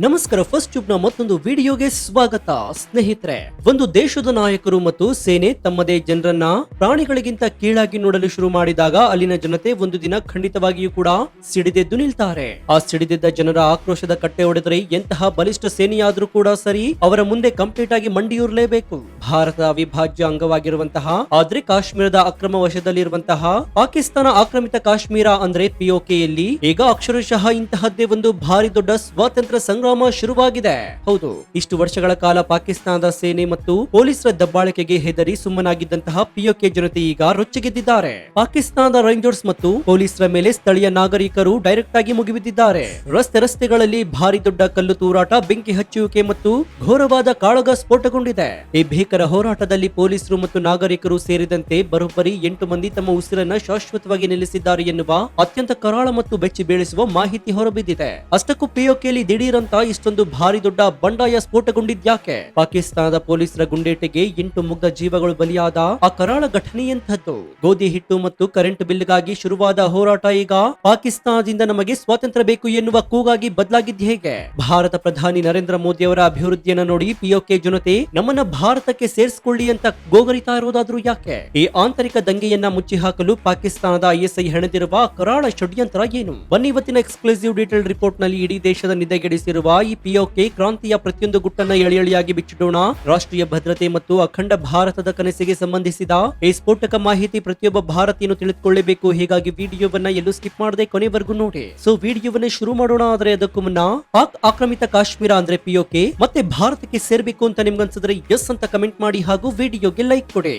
ನಮಸ್ಕಾರ. First tube ನ ಮತ್ತೊಂದು ವಿಡಿಯೋಗೆ ಸ್ವಾಗತ. ಸ್ನೇಹಿತರೆ, ಒಂದು ದೇಶದ ನಾಯಕರು ಮತ್ತು ಸೇನೆ ತಮ್ಮದೇ ಜನರನ್ನ ಪ್ರಾಣಿಗಳಿಗಿಂತ ಕೀಳಾಗಿ ನೋಡಲು ಶುರು ಮಾಡಿದಾಗ ಅಲ್ಲಿನ ಜನತೆ ಒಂದು ದಿನ ಖಂಡಿತವಾಗಿಯೂ ಕೂಡ ಸಿಡಿದೆದ್ದು ನಿಲ್ತಾರೆ. ಆ ಸಿಡಿದೆದ್ದ ಜನರ ಆಕ್ರೋಶದ ಕಟ್ಟೆ ಹೊಡೆದರೆ ಎಂತಹ ಬಲಿಷ್ಠ ಸೇನೆಯಾದ್ರೂ ಕೂಡ ಸರಿ, ಅವರ ಮುಂದೆ ಕಂಪ್ಲೀಟ್ ಆಗಿ ಮಂಡಿಯೂರ್ಲೇಬೇಕು. ಭಾರತದ ಅವಿಭಾಜ್ಯ ಅಂಗವಾಗಿರುವಂತಹ ಆದ್ರೆ ಕಾಶ್ಮೀರದ ಅಕ್ರಮ ವಶದಲ್ಲಿರುವಂತಹ ಪಾಕಿಸ್ತಾನ ಆಕ್ರಮಿತ ಕಾಶ್ಮೀರ ಅಂದ್ರೆ ಪಿಒಕೆಯಲ್ಲಿ ಈಗ ಅಕ್ಷರಶಃ ಇಂತಹದ್ದೇ ಒಂದು ಭಾರಿ ದೊಡ್ಡ ಸ್ವಾತಂತ್ರ್ಯ ಸಂಗ್ರಾಮ ಶುರುವಾಗಿದೆ. ಹೌದು, ಇಷ್ಟು ವರ್ಷಗಳ ಕಾಲ ಪಾಕಿಸ್ತಾನದ ಸೇನೆ ಮತ್ತು ಪೊಲೀಸರ ದಬ್ಬಾಳಿಕೆಗೆ ಹೆದರಿ ಸುಮ್ಮನಾಗಿದ್ದಂತಹ ಪಿಒಕೆ ಜನತೆ ಈಗ ರೊಚ್ಚಿಗೆದ್ದಿದ್ದಾರೆ. ಪಾಕಿಸ್ತಾನದ ರೇಂಜರ್ಸ್ ಮತ್ತು ಪೊಲೀಸರ ಮೇಲೆ ಸ್ಥಳೀಯ ನಾಗರಿಕರು ಡೈರೆಕ್ಟ್ ಆಗಿ ಮುಗಿಬಿದ್ದಿದ್ದಾರೆ. ರಸ್ತೆಗಳಲ್ಲಿ ಭಾರಿ ದೊಡ್ಡ ಕಲ್ಲು ತೂರಾಟ, ಬೆಂಕಿ ಹಚ್ಚುವಿಕೆ ಮತ್ತು ಘೋರವಾದ ಕಾಳಗ ಸ್ಫೋಟಗೊಂಡಿದೆ. ಈ ಭೀಕರ ಹೋರಾಟದಲ್ಲಿ ಪೊಲೀಸರು ಮತ್ತು ನಾಗರಿಕರು ಸೇರಿದಂತೆ ಬರೋಬ್ಬರಿ 8 ಮಂದಿ ತಮ್ಮ ಉಸಿರನ್ನ ಶಾಶ್ವತವಾಗಿ ನಿಲ್ಲಿಸಿದ್ದಾರೆ ಎನ್ನುವ ಅತ್ಯಂತ ಕರಾಳ ಮತ್ತು ಬೆಚ್ಚಿ ಬೀಳಿಸುವ ಮಾಹಿತಿ ಹೊರಬಿದ್ದಿದೆ. ಅಷ್ಟಕ್ಕೂ ಪಿಒಕೆಯಲ್ಲಿ ದಿಢೀರಂತ ಇಷ್ಟೊಂದು ಭಾರಿ ದೊಡ್ಡ ಬಂಡಾಯ ಸ್ಫೋಟಗೊಂಡಿದ್ಯಾಕೆ? ಪಾಕಿಸ್ತಾನದ ಪೊಲೀಸರ ಗುಂಡೇಟಿಗೆ 8 ಮುಗ್ಧ ಜೀವಗಳು ಬಲಿಯಾದ ಆ ಕರಾಳ ಘಟನೆಯಂಥದ್ದು. ಗೋಧಿ ಹಿಟ್ಟು ಮತ್ತು ಕರೆಂಟ್ ಬಿಲ್ಗಾಗಿ ಶುರುವಾದ ಹೋರಾಟ ಈಗ ಪಾಕಿಸ್ತಾನದಿಂದ ನಮಗೆ ಸ್ವಾತಂತ್ರ್ಯ ಬೇಕು ಎನ್ನುವ ಕೂಗಾಗಿ ಬದಲಾಗಿದ್ದು ಹೇಗೆ? ಭಾರತ ಪ್ರಧಾನಿ ನರೇಂದ್ರ ಮೋದಿ ಅವರ ಅಭಿವೃದ್ಧಿಯನ್ನ ನೋಡಿ ಪಿಒಕೆ ಜನತೆ ನಮ್ಮನ್ನ ಭಾರತಕ್ಕೆ ಸೇರಿಸಿಕೊಳ್ಳಿ ಅಂತ ಗೋಗರಿತಾ ಇರೋದಾದ್ರೂ ಯಾಕೆ? ಈ ಆಂತರಿಕ ದಂಗೆಯನ್ನ ಮುಚ್ಚಿ ಹಾಕಲು ಪಾಕಿಸ್ತಾನದ ಐಎಸ್ಐ ಹೆಣೆದಿರುವ ಕರಾಳ ಷಡ್ಯಂತ್ರ ಏನು? ಬನ್ನಿ ಇವತ್ತಿನ ಎಕ್ಸ್ಕ್ಲೂಸಿವ್ ಡೀಟೇಲ್ ರಿಪೋರ್ಟ್ ನಲ್ಲಿ ಇಡೀ ದೇಶದ ನಿದ್ದೆಗೆಡಿಸಿರುವ ಈ ಪಿಒಕೆ ಕ್ರಾಂತಿಯ ಪ್ರತಿಯೊಂದು ಗುಟ್ಟನ್ನ ಎಳೆಯಾಗಿ ಬಿಚ್ಚಿಡೋಣ. ರಾಷ್ಟ್ರೀಯ ಭದ್ರತೆ ಮತ್ತು ಅಖಂಡ ಭಾರತದ ಕನಸಿಗೆ ಸಂಬಂಧಿಸಿದ ಈ ಸ್ಫೋಟಕ ಮಾಹಿತಿ ಪ್ರತಿಯೊಬ್ಬ ಭಾರತೀಯನು ತಿಳಿದುಕೊಳ್ಳಬೇಕು. ಹೀಗಾಗಿ ವಿಡಿಯೋವನ್ನ ಎಲ್ಲೂ ಸ್ಕಿಪ್ ಮಾಡದೆ ಕೊನೆವರೆಗೂ ನೋಡಿ. ಸೊ ವಿಡಿಯೋವನ್ನ ಶುರು ಮಾಡೋಣ. ಆದ್ರೆ ಅದಕ್ಕೂ ಮುನ್ನ ಪಾಕ್ ಆಕ್ರಮಿತ ಕಾಶ್ಮೀರ ಅಂದ್ರೆ ಪಿಒಕೆ ಮತ್ತೆ ಭಾರತಕ್ಕೆ ಸೇರ್ಬೇಕು ಅಂತ ನಿಮ್ಗನ್ಸಿದ್ರೆ ಎಸ್ ಅಂತ ಕಮೆಂಟ್ ಮಾಡಿ ಹಾಗೂ ವಿಡಿಯೋಗೆ ಲೈಕ್ ಕೊಡಿ.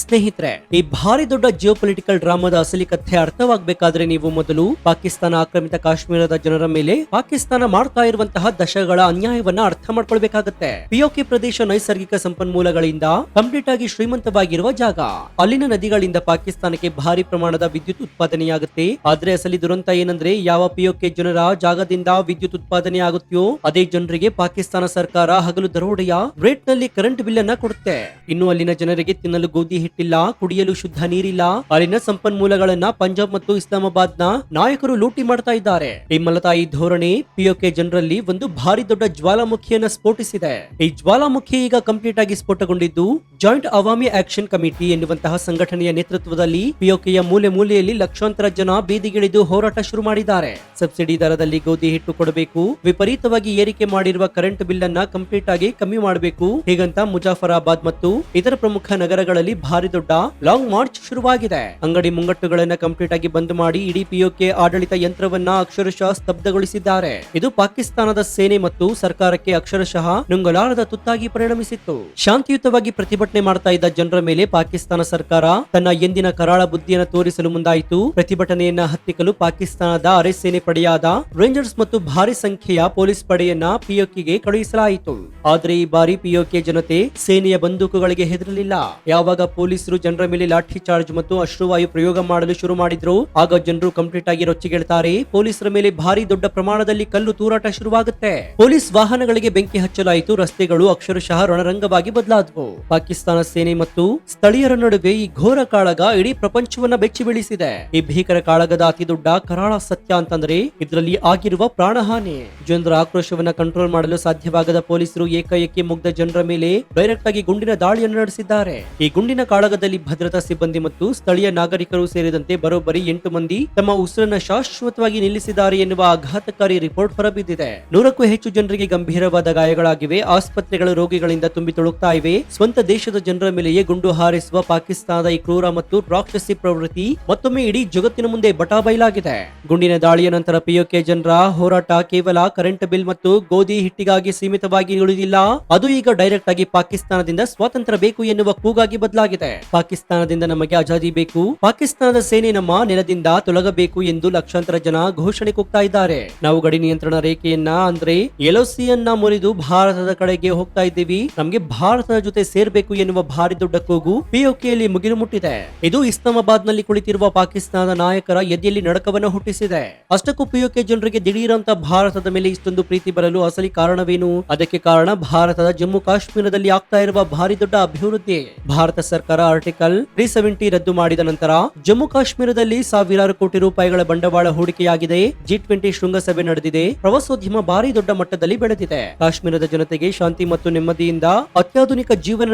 ಸ್ನೇಹಿತರೆ, ಈ ಭಾರಿ ದೊಡ್ಡ ಜಿಯೋಪೊಲಿಟಿಕಲ್ ಡ್ರಾಮಾದ ಅಸಲಿ ಕಥೆ ಅರ್ಥವಾಗಬೇಕಾದ್ರೆ ನೀವು ಮೊದಲು ಪಾಕಿಸ್ತಾನ ಆಕ್ರಮಿತ ಕಾಶ್ಮೀರದ ಜನರ ಮೇಲೆ ಪಾಕಿಸ್ತಾನ ಮಾಡ್ತಾ ಇರುವಂತಹ ದಶಕಗಳ ಅನ್ಯಾಯವನ್ನ ಅರ್ಥ ಮಾಡ್ಕೊಳ್ಬೇಕಾಗತ್ತೆ. ಪಿಒಕೆ ಪ್ರದೇಶ ನೈಸರ್ಗಿಕ ಸಂಪನ್ಮೂಲಗಳಿಂದ ಕಂಪ್ಲೀಟ್ ಆಗಿ ಶ್ರೀಮಂತವಾಗಿರುವ ಜಾಗ. ಅಲ್ಲಿನ ನದಿಗಳಿಂದ ಪಾಕಿಸ್ತಾನಕ್ಕೆ ಭಾರಿ ಪ್ರಮಾಣದ ವಿದ್ಯುತ್ ಉತ್ಪಾದನೆಯಾಗುತ್ತೆ. ಆದ್ರೆ ಅಸಲಿ ದುರಂತ ಏನಂದ್ರೆ, ಯಾವ ಪಿಒಕೆ ಜನರ ಜಾಗದಿಂದ ವಿದ್ಯುತ್ ಉತ್ಪಾದನೆ ಆಗುತ್ತೆಯೋ ಅದೇ ಜನರಿಗೆ ಪಾಕಿಸ್ತಾನ ಸರ್ಕಾರ ಹಗಲು ದರೋಡೆಯ ರೇಟ್ ನಲ್ಲಿ ಕರೆಂಟ್ ಬಿಲ್ ಅನ್ನ ಕೊಡುತ್ತೆ. ಇನ್ನು ಅಲ್ಲಿನ ಜನರಿಗೆ ತಿನ್ನಲು ಗೋಧಿ ಹಿಟ್ಟಿಲ್ಲ, ಕುಡಿಯಲು ಶುದ್ಧ ನೀರಿಲ್ಲ. ಅಲ್ಲಿನ ಸಂಪನ್ಮೂಲಗಳನ್ನ ಪಂಜಾಬ್ ಮತ್ತು ಇಸ್ಲಾಮಾಬಾದ್ ನ ನಾಯಕರು ಲೂಟಿ ಮಾಡ್ತಾ ಇದ್ದಾರೆ. ಈ ಮಲತಾಯಿ ಧೋರಣೆ ಪಿಒಕೆ ಜನರಲ್ಲಿ ಒಂದು ಭಾರಿ ದೊಡ್ಡ ಜ್ವಾಲಾಮುಖಿಯನ್ನ ಸ್ಫೋಟಿಸಿದೆ. ಈ ಜ್ವಾಲಾಮುಖಿ ಈಗ ಕಂಪ್ಲೀಟ್ ಆಗಿ ಸ್ಫೋಟಗೊಂಡಿದ್ದು ಜಾಯಿಂಟ್ ಅವಾಮಿ ಆಕ್ಷನ್ ಕಮಿಟಿ ಎನ್ನುವಂತಹ ಸಂಘಟನೆಯ ನೇತೃತ್ವದಲ್ಲಿ ಪಿಒಕೆಯ ಮೂಲೆ ಮೂಲೆಯಲ್ಲಿ ಲಕ್ಷಾಂತರ ಜನ ಬೀದಿಗಿಳಿದು ಹೋರಾಟ ಶುರು ಮಾಡಿದ್ದಾರೆ. ಸಬ್ಸಿಡಿ ದರದಲ್ಲಿ ಗೋಧಿ ಹಿಟ್ಟು ಕೊಡಬೇಕು, ವಿಪರೀತವಾಗಿ ಏರಿಕೆ ಮಾಡಿರುವ ಕರೆಂಟ್ ಬಿಲ್ ಅನ್ನ ಕಂಪ್ಲೀಟ್ ಆಗಿ ಕಮ್ಮಿ ಮಾಡಬೇಕು, ಹೀಗಂತ ಮುಜಾಫರಾಬಾದ್ ಮತ್ತು ಇತರ ಪ್ರಮುಖ ನಗರಗಳಲ್ಲಿ ಭಾರಿ ದೊಡ್ಡ ಲಾಂಗ್ ಮಾರ್ಚ್ ಶುರುವಾಗಿದೆ. ಅಂಗಡಿ ಮುಂಗಟ್ಟುಗಳನ್ನ ಕಂಪ್ಲೀಟ್ ಆಗಿ ಬಂದ್ ಮಾಡಿ ಇಡೀ ಪಿಒಕೆ ಆಡಳಿತ ಯಂತ್ರವನ್ನ ಅಕ್ಷರಶಃ ಸ್ತಬ್ಧಗೊಳಿಸಿದ್ದಾರೆ. ಇದು ಪಾಕಿಸ್ತಾನದ ಸೇನೆ ಮತ್ತು ಸರ್ಕಾರಕ್ಕೆ ಅಕ್ಷರಶಃ ನುಂಗಲಾರದ ತುತ್ತಾಗಿ ಪರಿಣಮಿಸಿತ್ತು. ಶಾಂತಿಯುತವಾಗಿ ಪ್ರತಿಭಟನೆ ಮಾಡ್ತಾ ಇದ್ದ ಜನರ ಮೇಲೆ ಪಾಕಿಸ್ತಾನ ಸರ್ಕಾರ ತನ್ನ ಎಂದಿನ ಕರಾಳ ಬುದ್ಧಿಯನ್ನು ತೋರಿಸಲು ಮುಂದಾಯಿತು. ಪ್ರತಿಭಟನೆಯನ್ನ ಹತ್ತಿಕ್ಕಲು ಪಾಕಿಸ್ತಾನದ ಅರೆ ಸೇನೆ ಪಡೆಯಾದ ರೇಂಜರ್ಸ್ ಮತ್ತು ಭಾರಿ ಸಂಖ್ಯೆಯ ಪೊಲೀಸ್ ಪಡೆಯನ್ನ ಪಿಒಕೆಗೆ ಕಳುಹಿಸಲಾಯಿತು. ಆದ್ರೆ ಈ ಬಾರಿ ಪಿಒಕೆ ಜನತೆ ಸೇನೆಯ ಬಂದೂಕುಗಳಿಗೆ ಹೆದರಲಿಲ್ಲ. ಯಾವಾಗ ಪೊಲೀಸರು ಜನರ ಮೇಲೆ ಲಾಠಿ ಚಾರ್ಜ್ ಮತ್ತು ಅಶ್ರುವಾಯು ಪ್ರಯೋಗ ಮಾಡಲು ಶುರು ಮಾಡಿದ್ರು, ಆಗ ಜನರು ಕಂಪ್ಲೀಟ್ ಆಗಿ ರೊಚ್ಚಿಗೆಳ್ತಾರೆ. ಪೊಲೀಸರ ಮೇಲೆ ಭಾರಿ ದೊಡ್ಡ ಪ್ರಮಾಣದಲ್ಲಿ ಕಲ್ಲು ತೂರಾಟ ಶುರುವಾಗುತ್ತೆ. ಪೊಲೀಸ್ ವಾಹನಗಳಿಗೆ ಬೆಂಕಿ ಹಚ್ಚಲಾಯಿತು. ರಸ್ತೆಗಳು ಅಕ್ಷರಶಃ ರಣರಂಗವಾಗಿ ಬದಲಾದವು. ಪಾಕಿಸ್ತಾನ ಸೇನೆ ಮತ್ತು ಸ್ಥಳೀಯರ ನಡುವೆ ಈ ಘೋರ ಕಾಳಗ ಇಡೀ ಪ್ರಪಂಚವನ್ನ ಬೆಚ್ಚಿ ಬೀಳಿಸಿದೆ. ಈ ಭೀಕರ ಕಾಳಗದ ಅತಿ ದೊಡ್ಡ ಕರಾಳ ಸತ್ಯ ಅಂತಂದ್ರೆ ಇದರಲ್ಲಿ ಆಗಿರುವ ಪ್ರಾಣಹಾನಿ. ಜನರ ಆಕ್ರೋಶವನ್ನ ಕಂಟ್ರೋಲ್ ಮಾಡಲು ಸಾಧ್ಯವಾಗದ ಪೊಲೀಸರು ಏಕಾಏಕಿ ಮುಗ್ಧ ಜನರ ಮೇಲೆ ಡೈರೆಕ್ಟ್ ಆಗಿ ಗುಂಡಿನ ದಾಳಿಯನ್ನು ನಡೆಸಿದ್ದಾರೆ. ಈ ಗುಂಡಿನ ಕಾಳಗದಲ್ಲಿ ಭದ್ರತಾ ಸಿಬ್ಬಂದಿ ಮತ್ತು ಸ್ಥಳೀಯ ನಾಗರಿಕರು ಸೇರಿದಂತೆ ಬರೋಬ್ಬರಿ 8 ಮಂದಿ ತಮ್ಮ ಉಸಿರನ್ನ ಶಾಶ್ವತವಾಗಿ ನಿಲ್ಲಿಸಿದ್ದಾರೆ ಎನ್ನುವ ಆಘಾತಕಾರಿ ರಿಪೋರ್ಟ್ ಹೊರಬಿದ್ದಿದೆ. 100ಕ್ಕೂ ಹೆಚ್ಚು ಜನರಿಗೆ ಗಂಭೀರವಾದ ಗಾಯಗಳಾಗಿವೆ. ಆಸ್ಪತ್ರೆಗಳು ರೋಗಿಗಳಿಂದ ತುಂಬಿ ತುಳುಕ್ತಾ ಇವೆ. ಸ್ವಂತ ದೇಶದ ಜನರ ಮೇಲೆಯೇ ಗುಂಡು ಹಾರಿಸುವ ಪಾಕಿಸ್ತಾನದ ಈ ಕ್ರೂರ ಮತ್ತು ರಾಕ್ಷಸಿ ಪ್ರವೃತ್ತಿ ಮತ್ತೊಮ್ಮೆ ಇಡೀ ಜಗತ್ತಿನ ಮುಂದೆ ಬಟಾಬೈಲಾಗಿದೆ. ಗುಂಡಿನ ದಾಳಿಯ ನಂತರ ಪಿಒಕೆ ಜನರ ಹೋರಾಟ ಕೇವಲ ಕರೆಂಟ್ ಬಿಲ್ ಮತ್ತು ಗೋಧಿ ಹಿಟ್ಟಿಗಾಗಿ ಸೀಮಿತವಾಗಿ ಉಳಿದಿಲ್ಲ. ಅದು ಈಗ ಡೈರೆಕ್ಟ್ ಆಗಿ ಪಾಕಿಸ್ತಾನದಿಂದ ಸ್ವಾತಂತ್ರ್ಯ ಬೇಕು ಎನ್ನುವ ಕೂಗಾಗಿ ಬದಲಾಗಿದೆ. ಪಾಕಿಸ್ತಾನದಿಂದ ನಮಗೆ ಆಜಾದಿ ಬೇಕು, ಪಾಕಿಸ್ತಾನದ ಸೇನೆ ನಮ್ಮ ನೆಲದಿಂದ ತೊಲಗಬೇಕು ಎಂದು ಲಕ್ಷಾಂತರ ಜನ ಘೋಷಣೆ ಕೂಗ್ತಾ ಇದ್ದಾರೆ. ನಾವು ಗಡಿ ನಿಯಂತ್ರಣ ರೇಖೆಯನ್ನ ಅಂದ್ರೆ ಎಲ್ಒಸಿಯನ್ನ ಮುರಿದು ಭಾರತದ ಕಡೆಗೆ ಹೋಗ್ತಾ ಇದ್ದೀವಿ, ನಮಗೆ ಭಾರತದ ಜೊತೆ ಸೇರ್ಬೇಕು ಎನ್ನುವ ಭಾರಿ ದೊಡ್ಡ ಕೂಗು ಪಿಒಕೆಯಲ್ಲಿ ಮುಗಿಲು ಮುಟ್ಟಿದೆ. ಇದು ಇಸ್ಲಾಮಾಬಾದ್ ನಲ್ಲಿ ಕುಳಿತಿರುವ ಪಾಕಿಸ್ತಾನದ ನಾಯಕರ ಎದೆಯಲ್ಲಿ ನಡಕವನ್ನು ಹುಟ್ಟಿಸಿದೆ. ಅಷ್ಟಕ್ಕೂ ಪಿಒಕೆ ಜನರಿಗೆ ದಿಢೀರಂತ ಭಾರತದ ಮೇಲೆ ಇಷ್ಟೊಂದು ಪ್ರೀತಿ ಬರಲು ಅಸಲಿ ಕಾರಣವೇನು? ಅದಕ್ಕೆ ಕಾರಣ ಭಾರತದ ಜಮ್ಮು ಕಾಶ್ಮೀರದಲ್ಲಿ ಆಗ್ತಾ ಇರುವ ಭಾರಿ ದೊಡ್ಡ ಅಭಿವೃದ್ಧಿ. ಭಾರತ ಸರ್ಕಾರ ಸರ್ಕಾರ ಆರ್ಟಿಕಲ್ 370 ರದ್ದು ಮಾಡಿದ ನಂತರ ಜಮ್ಮು ಕಾಶ್ಮೀರದಲ್ಲಿ ಸಾವಿರಾರು ಕೋಟಿ ರೂಪಾಯಿಗಳ ಬಂಡವಾಳ ಹೂಡಿಕೆಯಾಗಿದೆ. G20 ಶೃಂಗಸಭೆ ನಡೆದಿದೆ. ಪ್ರವಾಸೋದ್ಯಮ ಭಾರಿ ದೊಡ್ಡ ಮಟ್ಟದಲ್ಲಿ ಬೆಳೆದಿದೆ. ಕಾಶ್ಮೀರದ ಜನತೆಗೆ ಶಾಂತಿ ಮತ್ತು ನೆಮ್ಮದಿಯಿಂದ ಅತ್ಯಾಧುನಿಕ ಜೀವನ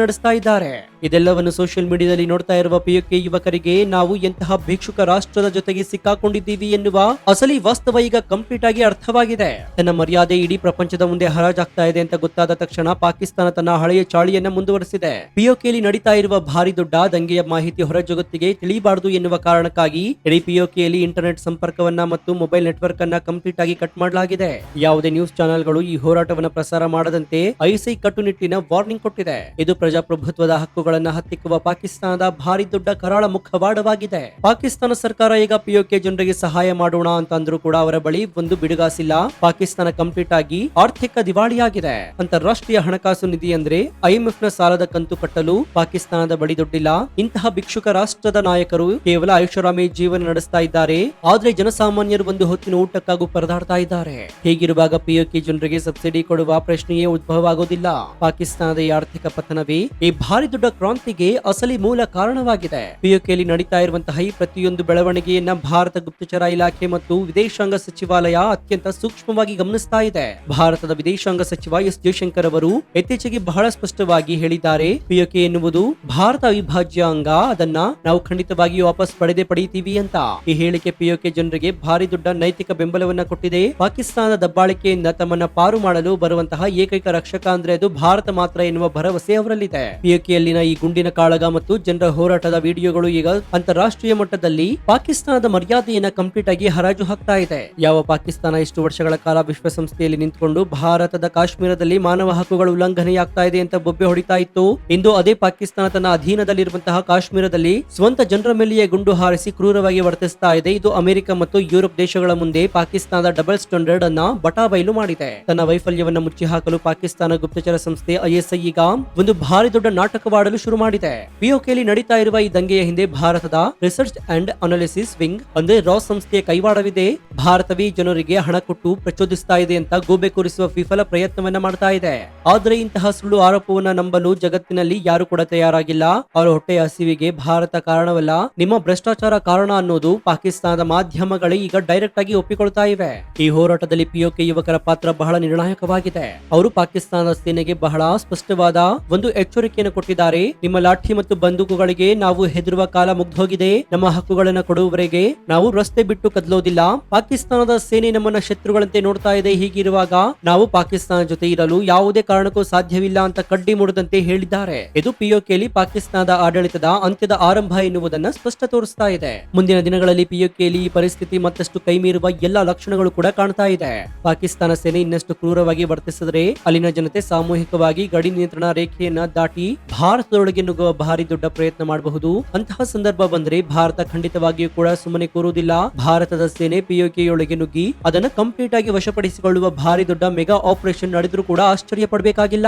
ನಡೆಸ್ತಾ ಇದ್ದಾರೆ. ಇದೆಲ್ಲವನ್ನು ಸೋಷಿಯಲ್ ಮೀಡಿಯಾದಲ್ಲಿ ನೋಡ್ತಾ ಇರುವ POK ಯುವಕರಿಗೆ ನಾವು ಎಂತಹ ಭಿಕ್ಷುಕ ರಾಷ್ಟ್ರದ ಜೊತೆಗೆ ಸಿಕ್ಕಾಕೊಂಡಿದ್ದೀವಿ ಎನ್ನುವ ಅಸಲಿ ವಾಸ್ತವ ಈಗ ಕಂಪ್ಲೀಟ್ ಆಗಿ ಅರ್ಥವಾಗಿದೆ. ತನ್ನ ಮರ್ಯಾದೆ ಇಡೀ ಪ್ರಪಂಚದ ಮುಂದೆ ಹರಾಜಾಗ್ತಾ ಇದೆ ಅಂತ ಗೊತ್ತಾದ ತಕ್ಷಣ ಪಾಕಿಸ್ತಾನ ತನ್ನ ಹಳೆಯ ಚಾಳಿಯನ್ನ ಮುಂದುವರೆಸಿದೆ. POKಯಲ್ಲಿ ನಡೀತಾ ಇರುವ ಭಾರಿ ದೊಡ್ಡ ದಂಗೆಯ ಮಾಹಿತಿ ಹೊರ ಜಗತ್ತಿಗೆ ತಿಳಿಯಬಾರದು ಎನ್ನುವ ಕಾರಣಕ್ಕಾಗಿ ಇಡೀ POKಯಲ್ಲಿ ಇಂಟರ್ನೆಟ್ ಸಂಪರ್ಕವನ್ನ ಮತ್ತು ಮೊಬೈಲ್ ನೆಟ್ವರ್ಕ್ ಅನ್ನ ಕಂಪ್ಲೀಟ್ ಆಗಿ ಕಟ್ ಮಾಡಲಾಗಿದೆ. ಯಾವುದೇ ನ್ಯೂಸ್ ಚಾನೆಲ್ಗಳು ಈ ಹೋರಾಟವನ್ನು ಪ್ರಸಾರ ಮಾಡದಂತೆ ISI ಕಟ್ಟುನಿಟ್ಟಿನ ವಾರ್ನಿಂಗ್ ಕೊಟ್ಟಿದೆ. ಇದು ಪ್ರಜಾಪ್ರಭುತ್ವದ ಹಕ್ಕುಗಳನ್ನ ಹತ್ತಿಕ್ಕುವ ಪಾಕಿಸ್ತಾನದ ಭಾರಿ ದೊಡ್ಡ ಕರಾಳ ಮುಖವಾಡವಾಗಿದೆ. ಪಾಕಿಸ್ತಾನ ಸರ್ಕಾರ ಈಗ POK ಜನರಿಗೆ ಸಹಾಯ ಮಾಡೋಣ ಅಂತ ಅಂದ್ರೂ ಕೂಡ ಅವರ ಬಳಿ ಒಂದು ಬಿಡುಗಾಸಿಲ್ಲ. ಪಾಕಿಸ್ತಾನ ಕಂಪ್ಲೀಟ್ ಆಗಿ ಆರ್ಥಿಕ ದಿವಾಳಿಯಾಗಿದೆ. ಅಂತಾರಾಷ್ಟ್ರೀಯ ಹಣಕಾಸು ನಿಧಿ ಅಂದ್ರೆ IMF ನ ಸಾಲದ ಕಂತು ಕಟ್ಟಲು ಪಾಕಿಸ್ತಾನದ ಬಳಿ ದುಡ್ಡಿಲ್ಲ. ಇಂತಹ ಭಿಕ್ಷುಕ ರಾಷ್ಟ್ರದ ನಾಯಕರು ಕೇವಲ ಐಷಾರಾಮಿ ಜೀವನ ನಡೆಸ್ತಾ ಇದ್ದಾರೆ. ಆದ್ರೆ ಜನಸಾಮಾನ್ಯರು ಒಂದು ಹೊತ್ತಿನ ಊಟಕ್ಕಾಗೂ ಪರದಾಡ್ತಾ ಇದ್ದಾರೆ. ಹೀಗಿರುವಾಗ POK ಜನರಿಗೆ ಸಬ್ಸಿಡಿ ಕೊಡುವ ಪ್ರಶ್ನೆಯೇ ಉದ್ಭವ ಆಗೋದಿಲ್ಲ. ಪಾಕಿಸ್ತಾನದ ಈ ಆರ್ಥಿಕ ಪತನವೇ ಈ ಭಾರಿ ದೊಡ್ಡ ಕ್ರಾಂತಿಗೆ ಅಸಲಿ ಮೂಲ ಕಾರಣವಾಗಿದೆ. POKಯಲ್ಲಿ ನಡೀತಾ ಇರುವಂತಹ ಈ ಪ್ರತಿಯೊಂದು ಬೆಳವಣಿಗೆಯನ್ನ ಭಾರತ ಗುಪ್ತಚರ ಇಲಾಖೆ ಮತ್ತು ವಿದೇಶಾಂಗ ಸಚಿವಾಲಯ ಅತ್ಯಂತ ಸೂಕ್ಷ್ಮವಾಗಿ ಗಮನಿಸ್ತಾ ಇದೆ. ಭಾರತದ ವಿದೇಶಾಂಗ ಸಚಿವ S ಜಯಶಂಕರ್ ಅವರು ಇತ್ತೀಚೆಗೆ ಬಹಳ ಸ್ಪಷ್ಟವಾಗಿ ಹೇಳಿದ್ದಾರೆ, POK ಎನ್ನುವುದು ಭಾರತ ಅವಿಭಾಜ್ಯ ಅಂಗ, ಅದನ್ನ ನಾವು ಖಂಡಿತವಾಗಿಯೂ ವಾಪಸ್ ಪಡೆಯುತ್ತೀವಿ ಅಂತ. ಈ ಹೇಳಿಕೆ POK ಜನರಿಗೆ ಭಾರಿ ದೊಡ್ಡ ನೈತಿಕ ಬೆಂಬಲವನ್ನ ಕೊಟ್ಟಿದೆ. ಪಾಕಿಸ್ತಾನದ ದಬ್ಬಾಳಿಕೆಯಿಂದ ತಮ್ಮನ್ನ ಪಾರು ಮಾಡಲು ಬರುವಂತಹ ಏಕೈಕ ರಕ್ಷಕ ಅಂದ್ರೆ ಅದು ಭಾರತ ಮಾತ್ರ ಎನ್ನುವ ಭರವಸೆ ಅವರಲ್ಲಿದೆ. POKಯಲ್ಲಿನ ಈ ಗುಂಡಿನ ಕಾಳಗ ಮತ್ತು ಜನರ ಹೋರಾಟದ ವಿಡಿಯೋಗಳು ಈಗ ಅಂತಾರಾಷ್ಟ್ರೀಯ ಮಟ್ಟದಲ್ಲಿ ಪಾಕಿಸ್ತಾನದ ಮರ್ಯಾದೆಯನ್ನ ಕಂಪ್ಲೀಟ್ ಆಗಿ ಹರಾಜು ಹಾಕ್ತಾ ಇದೆ. ಯಾವ ಪಾಕಿಸ್ತಾನ ಇಷ್ಟು ವರ್ಷಗಳ ಕಾಲ ವಿಶ್ವಸಂಸ್ಥೆಯಲ್ಲಿ ನಿಂತುಕೊಂಡು ಭಾರತದ ಕಾಶ್ಮೀರದಲ್ಲಿ ಮಾನವ ಹಕ್ಕುಗಳ ಉಲ್ಲಂಘನೆಯಾಗ್ತಾ ಇದೆ ಅಂತ ಬೊಬ್ಬೆ ಹೊಡಿತಾ ಇತ್ತು, ಇಂದು ಅದೇ ಪಾಕಿಸ್ತಾನ ತನ್ನ ಅಧೀನದಲ್ಲಿರುವಂತಹ ಕಾಶ್ಮೀರದಲ್ಲಿ ಸ್ವಂತ ಜನರ ಮೇಲೆಯೇ ಗುಂಡು ಹಾರಿಸಿ ಕ್ರೂರವಾಗಿ ವರ್ತಿಸ್ತಾ ಇದೆ. ಇದು ಅಮೆರಿಕ ಮತ್ತು ಯುರೋಪ್ ದೇಶಗಳ ಮುಂದೆ ಪಾಕಿಸ್ತಾನದ ಡಬಲ್ ಸ್ಟ್ಯಾಂಡರ್ಡ್ ಅನ್ನ ಬಟಾಬೈಲು ಮಾಡಿದೆ. ತನ್ನ ವೈಫಲ್ಯವನ್ನ ಮುಚ್ಚಿ ಹಾಕಲು ಪಾಕಿಸ್ತಾನ ಗುಪ್ತಚರ ಸಂಸ್ಥೆ ISI ಈಗ ಒಂದು ಭಾರಿ ದೊಡ್ಡ ನಾಟಕವಾಡಲು ಶುರು ಮಾಡಿದೆ. POKಯಲ್ಲಿ ನಡೀತಾ ಇರುವ ಈ ದಂಗೆಯ ಹಿಂದೆ ಭಾರತದ ರಿಸರ್ಚ್ ಅಂಡ್ ಅನಾಲಿಸಿಸ್ ವಿಂಗ್ ಅಂದ್ರೆ ರಾ ಸಂಸ್ಥೆಯ ಕೈವಾಡವಿದೆ. ಭಾರತವೇ ಜನರಿಗೆ ಹಣ ಕೊಟ್ಟು ಪ್ರಚೋದಿಸ್ತಾ ಇದೆ ಅಂತ ಗೋಬೆ ಕೂರಿಸುವ ವಿಫಲ ಪ್ರಯತ್ನವನ್ನ ಮಾಡ್ತಾ ಇದೆ. ಆದ್ರೆ ಇಂತಹ ಸುಳ್ಳು ಆರೋಪವನ್ನ ನಂಬಲು ಜಗತ್ತಿನಲ್ಲಿ ಯಾರು ಕೂಡ ತಯಾರಾಗಿಲ್ಲ. ಅವರ ಹೊಟ್ಟೆಯ ಹಸಿವಿಗೆ ಭಾರತ ಕಾರಣವಲ್ಲ, ನಿಮ್ಮ ಭ್ರಷ್ಟಾಚಾರ ಕಾರಣ ಅನ್ನೋದು ಪಾಕಿಸ್ತಾನದ ಮಾಧ್ಯಮಗಳೇ ಈಗ ಡೈರೆಕ್ಟ್ ಆಗಿ ಒಪ್ಪಿಕೊಳ್ತಾ ಇವೆ. ಈ ಹೋರಾಟದಲ್ಲಿ POK ಯುವಕರ ಪಾತ್ರ ಬಹಳ ನಿರ್ಣಾಯಕವಾಗಿದೆ. ಅವರು ಪಾಕಿಸ್ತಾನದ ಸೇನೆಗೆ ಬಹಳ ಸ್ಪಷ್ಟವಾದ ಒಂದು ಎಚ್ಚರಿಕೆಯನ್ನು ಕೊಟ್ಟಿದ್ದಾರೆ. ನಿಮ್ಮ ಲಾಠಿ ಮತ್ತು ಬಂದೂಕುಗಳಿಗೆ ನಾವು ಹೆದರುವ ಕಾಲ ಮುಗ್ದೋಗಿದೆ. ನಮ್ಮ ಹಕ್ಕುಗಳನ್ನ ಕೊಡುವವರೆಗೆ ನಾವು ರಸ್ತೆ ಬಿಟ್ಟು ಕದಲೋದಿಲ್ಲ. ಪಾಕಿಸ್ತಾನದ ಸೇನೆ ನಮ್ಮನ್ನ ಶತ್ರುಗಳಂತೆ ನೋಡ್ತಾ ಇದೆ. ಹೀಗಿರುವಾಗ ನಾವು ಪಾಕಿಸ್ತಾನ ಜೊತೆ ಇರಲು ಯಾವುದೇ ಕಾರಣಕ್ಕೂ ಸಾಧ್ಯವಿಲ್ಲ ಅಂತ ಕಡ್ಡಿ ಮುಡದಂತೆ ಹೇಳಿದ್ದಾರೆ. ಇದು POKಯಲ್ಲಿ ಪಾಕಿಸ್ತಾನದ ಆಡಳಿತದ ಅಂತ್ಯದ ಆರಂಭ ಎನ್ನುವುದನ್ನ ಸ್ಪಷ್ಟ ತೋರಿಸ್ತಾ ಇದೆ. ಮುಂದಿನ ದಿನಗಳಲ್ಲಿ POKಯಲ್ಲಿ ಈ ಪರಿಸ್ಥಿತಿ ಮತ್ತಷ್ಟು ಕೈಮೀರುವ ಎಲ್ಲಾ ಲಕ್ಷಣಗಳು ಕೂಡ ಕಾಣ್ತಾ ಇದೆ. ಪಾಕಿಸ್ತಾನ ಸೇನೆ ಇನ್ನಷ್ಟು ಕ್ರೂರವಾಗಿ ವರ್ತಿಸಿದರೆ ಅಲ್ಲಿನ ಜನತೆ ಸಾಮೂಹಿಕವಾಗಿ ಗಡಿ ನಿಯಂತ್ರಣ ರೇಖೆಯನ್ನ ದಾಟಿ ಭಾರತದೊಳಗೆ ನುಗ್ಗುವ ಭಾರಿ ದೊಡ್ಡ ಪ್ರಯತ್ನ ಮಾಡಬಹುದು. ಅಂತಹ ಸಂದರ್ಭ ಬಂದ್ರೆ ಭಾರತ ಖಂಡಿತವಾಗಿಯೂ ಕೂಡ ಸುಮ್ಮನೆ ಕೂರುವುದಿಲ್ಲ. ಭಾರತದ ಸೇನೆ POKಯೊಳಗೆ ನುಗ್ಗಿ ಅದನ್ನ ಕಂಪ್ಲೀಟ್ ಆಗಿ ವಶಪಡಿಸಿಕೊಳ್ಳುವ ಭಾರಿ ದೊಡ್ಡ ಮೆಗಾ ಆಪರೇಷನ್ ನಡೆದ್ರೂ ಕೂಡ ಆಶ್ಚರ್ಯ ಪಡಬೇಕಾಗಿಲ್ಲ.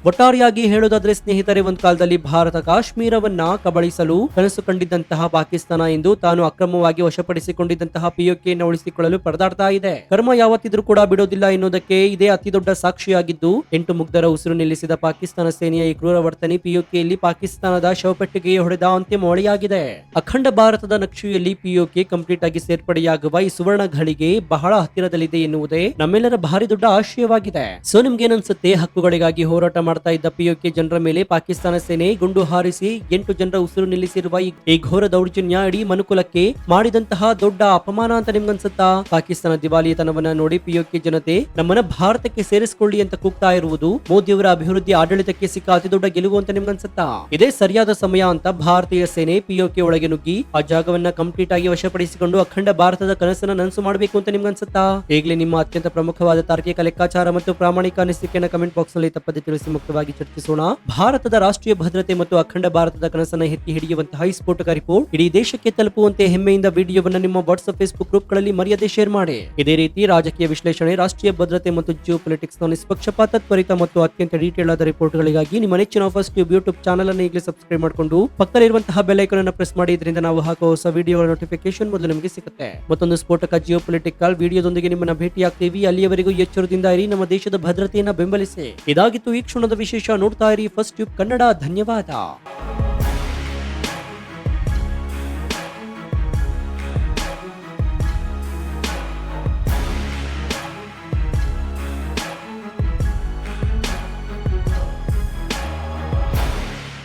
ಒಟ್ಟಾರೆಯಾಗಿ ಹೇಳೋದಾದ್ರೆ ಸ್ನೇಹಿತರೆ, ಒಂದು ಕಾಲದಲ್ಲಿ ಭಾರತ ಕಾಶ್ಮೀರವನ್ನ ಕಬಳಿಸಲು ಕನಸು ಕಂಡಿದ್ದಂತಹ ಪಾಕಿಸ್ತಾನ ಇಂದು ತಾನು ಅಕ್ರಮವಾಗಿ ವಶಪಡಿಸಿಕೊಂಡಿದ್ದಂತಹ POKಯನ್ನು ಉಳಿಸಿಕೊಳ್ಳಲು ಪರದಾಡ್ತಾ ಇದೆ. ಕರ್ಮ ಯಾವತ್ತಿದ್ರೂ ಕೂಡ ಬಿಡೋದಿಲ್ಲ ಎನ್ನುವುದಕ್ಕೆ ಇದೇ ಅತಿ ದೊಡ್ಡ ಸಾಕ್ಷಿಯಾಗಿದ್ದು, 8 ಮುಗ್ಧರ ಉಸಿರು ನಿಲ್ಲಿಸಿದ ಪಾಕಿಸ್ತಾನ ಸೇನೆಯ ಈ ಕ್ರೂರ ವರ್ತನೆ POKಯಲ್ಲಿ ಪಾಕಿಸ್ತಾನದ ಶವಪೆಟ್ಟಿಗೆಗೆ ಹೊಡೆದ ಅಂತಿಮ ಹೊಳೆಯಾಗಿದೆ. ಅಖಂಡ ಭಾರತದ ನಕ್ಷೆಯಲ್ಲಿ POK ಕಂಪ್ಲೀಟ್ ಆಗಿ ಸೇರ್ಪಡೆಯಾಗುವ ಈ ಸುವರ್ಣ ಘಳಿಗೆ ಬಹಳ ಹತ್ತಿರದಲ್ಲಿದೆ ಎನ್ನುವುದೇ ನಮ್ಮೆಲ್ಲರ ಭಾರಿ ದೊಡ್ಡ ಆಶಯವಾಗಿದೆ. ಸೊ ನಿಮ್ಗೇನನ್ಸುತ್ತೆ? ಹಕ್ಕುಗಳಿಗಾಗಿ ಹೋರಾಟ ಮಾಡ್ತಾ ಇದ್ದ POK ಜನರ ಮೇಲೆ ಪಾಕಿಸ್ತಾನ ಸೇನೆ ಗುಂಡು ಹಾರಿಸಿ 8 ಜನರ ಉಸಿರು ನಿಲ್ಲಿಸಿರುವ ಈ ಘೋರ ದೌರ್ಜನ್ಯ ಇಡೀ ಮನುಕುಲಕ್ಕೆ ಮಾಡಿದಂತಹ ದೊಡ್ಡ ಅಪಮಾನ ಅಂತ ನಿಮ್ಗನ್ಸುತ್ತಾ? ಪಾಕಿಸ್ತಾನ ದಿವಾಳಿತನವನ್ನ ನೋಡಿ POK ಜನತೆ ನಮ್ಮನ್ನ ಭಾರತಕ್ಕೆ ಸೇರಿಸಿಕೊಳ್ಳಿ ಅಂತ ಕೂಗ್ತಾ ಇರುವುದು ಮೋದಿಯವರ ಅಭಿವೃದ್ಧಿ ಆಡಳಿತಕ್ಕೆ ಸಿಕ್ಕ ಅತಿ ದೊಡ್ಡ ಗೆಲುವು ಅಂತ ನಿಮ್ಗನ್ಸುತ್ತಾ? ಇದೇ ಸರಿಯಾದ ಸಮಯ ಅಂತ ಭಾರತೀಯ ಸೇನೆ POK ಒಳಗೆ ನುಗ್ಗಿ ಆ ಜಾಗವನ್ನ ಕಂಪ್ಲೀಟ್ ಆಗಿ ವಶಪಡಿಸಿಕೊಂಡು ಅಖಂಡ ಭಾರತದ ಕನಸನ್ನ ನನಸು ಮಾಡಬೇಕು ಅಂತ ನಿಮ್ಗನ್ಸುತ್ತಾ? ಈಗಲೇ ನಿಮ್ಮ ಅತ್ಯಂತ ಪ್ರಮುಖವಾದ ತಾರ್ಕಿಕ ಲೆಕ್ಕಾಚಾರ ಮತ್ತು ಪ್ರಾಮಾಣಿಕ ಅನಿಸಿಕೆಯನ್ನು ಕಮೆಂಟ್ ಬಾಕ್ಸ್ ನಲ್ಲಿ ತಪ್ಪದೆ ತಿಳಿಸಿ ಮುಕ್ತವಾಗಿ ಚರ್ಚಿಸೋಣ. ಭಾರತದ ರಾಷ್ಟ್ರೀಯ ಭದ್ರತೆ ಮತ್ತು ಅಖಂಡ ಭಾರತದ ಕನಸನ್ನ ಎತ್ತಿ ಹಿಡಿಯುವಂತಹ ಈ ಸ್ಫೋಟಕ ರಿಪೋರ್ಟ್ ಇಡೀ ದೇಶಕ್ಕೆ ತಲುಪುವಂತೆ ಹೆಮ್ಮೆಯಿಂದ ವಿಡಿಯೋವನ್ನ ನಿಮ್ಮ ವಾಟ್ಸ್ಆಪ್ ಫೇಸ್ಬುಕ್ ಗ್ರೂಪ್ ಗಳಲ್ಲಿ ಮರೆಯದೆ ಶೇರ್ ಮಾಡಿ. ಇದೇ ರೀತಿ ರಾಜಕೀಯ ವಿಶ್ಲೇಷಣೆ, ರಾಷ್ಟ್ರೀಯ ಭದ್ರತೆ ಮತ್ತು ಜಿಯೋ ಪೊಲಿಟಿಕ್ಸ್ ನ ನಿಷ್ಪಕ್ಷಪಾತ, ತ್ವರಿತ ಮತ್ತು ಅತ್ಯಂತ ಡೀಟೇಲ್ ಆದ ರಿಪೋರ್ಟ್ ಗಳಿಗಾಗಿ ನಿಮ್ಮ ನೆಚ್ಚಿನ ಫಸ್ಟ್ ಟ್ಯೂಬ್ ಯೂಟ್ಯೂಬ್ ಚಾನಲ್ ಅನ್ನು ಈಗಲೇ ಸಬ್ಸ್ಕ್ರೈಬ್ ಮಾಡಿಕೊಂಡು ಪಕ್ಕದಲ್ಲಿರುವಂತಹ ಬೆಲ್ ಐಕಾನ್ ಅನ್ನು ಪ್ರೆಸ್ ಮಾಡಿ. ಇದರಿಂದ ನಾವು ಹಾಕುವ ಹೊಸ ವಿಡಿಯೋಗಳ ನೋಟಿಫಿಕೇಶನ್ ಮೊದಲು ನಿಮಗೆ ಸಿಗುತ್ತೆ. ಮತ್ತೊಂದು ಸ್ಫೋಟಕ ಜಿಯೋ ಪೊಲಿಟಿಕಲ್ ವಿಡಿಯೋದೊಂದಿಗೆ ನಿಮ್ಮನ್ನ ಭೇಟಿಯಾಗ್ತೀವಿ. ಅಲ್ಲಿಯವರೆಗೂ ಎಚ್ಚರದಿಂದ ಇರಿ, ನಮ್ಮ ದೇಶದ ಭದ್ರತೆಯನ್ನ ಬೆಂಬಲಿಸಿ. ಇದಾಗಿತ್ತು ಈ ಕ್ಷಣದ ವಿಶೇಷ. ನೋಡ್ತಾ ಇರಿ ಫಸ್ಟ್ ಟ್ಯೂಬ್ ಕನ್ನಡ. ಧನ್ಯವಾದ.